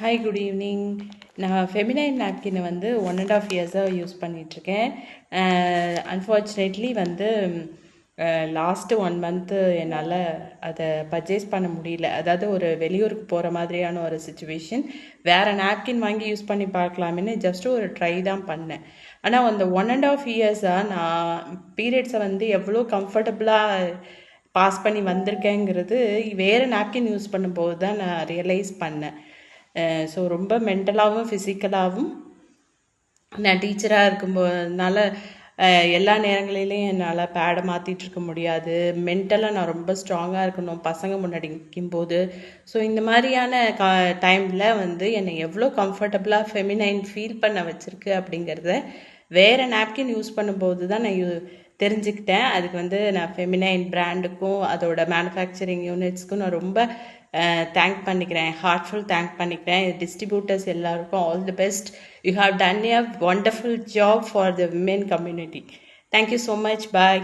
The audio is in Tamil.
Hi good evening. நான் ஃபெமினைன் நாப்கினை வந்து 1.5 இயர்ஸாக யூஸ் பண்ணிகிட்ருக்கேன். அன்ஃபார்ச்சுனேட்லி வந்து லாஸ்ட்டு 1 மந்த்து என்னால் அதை பர்ச்சேஸ் பண்ண முடியல. அதாவது ஒரு வெளியூருக்கு போகிற மாதிரியான ஒரு சுச்சுவேஷன். வேறு நாப்கின் வாங்கி யூஸ் பண்ணி பார்க்கலாமேன்னு ஜஸ்ட்டு ஒரு ட்ரை தான் பண்ணேன். ஆனால் அந்த 1.5 இயர்ஸாக நான் பீரியட்ஸை வந்து எவ்வளோ கம்ஃபர்டபுளாக பாஸ் பண்ணி வந்திருக்கேங்கிறது வேறு நாப்கின் யூஸ் பண்ணும்போது தான் நான் ரியலைஸ் பண்ணேன். ஸோ ரொம்ப மென்டலாகவும் ஃபிசிக்கலாகவும் நான் டீச்சராக இருக்கும்போதுனால எல்லா நேரங்களிலையும் என்னால் பேடை மாற்றிட்டு இருக்க முடியாது. மென்டலாக நான் ரொம்ப ஸ்ட்ராங்காக இருக்கணும் பசங்க முன்னாடி நிற்கும்போது. ஸோ இந்த மாதிரியான டைமில் வந்து என்னை எவ்வளோ கம்ஃபர்டபுளாக ஃபெமினைன் ஃபீல் பண்ண வச்சுருக்கு அப்படிங்கிறத வேறு நாப்கின் யூஸ் பண்ணும்போது தான் நான் தெரிஞ்சுக்கிட்டேன். அதுக்கு வந்து நான் ஃபெமினைன் பிராண்டுக்கும் அதோட மேனுஃபேக்சரிங் யூனிட்ஸ்க்கும் நான் ரொம்ப தேங்க் பண்ணிக்கிறேன். ஹார்ட்ஃபுல் தேங்க் பண்ணிக்கிறேன். டிஸ்ட்ரிபியூட்டர்ஸ் எல்லாருக்கும் all the best. You have done a wonderful job for the women community. Thank you so much. Bye.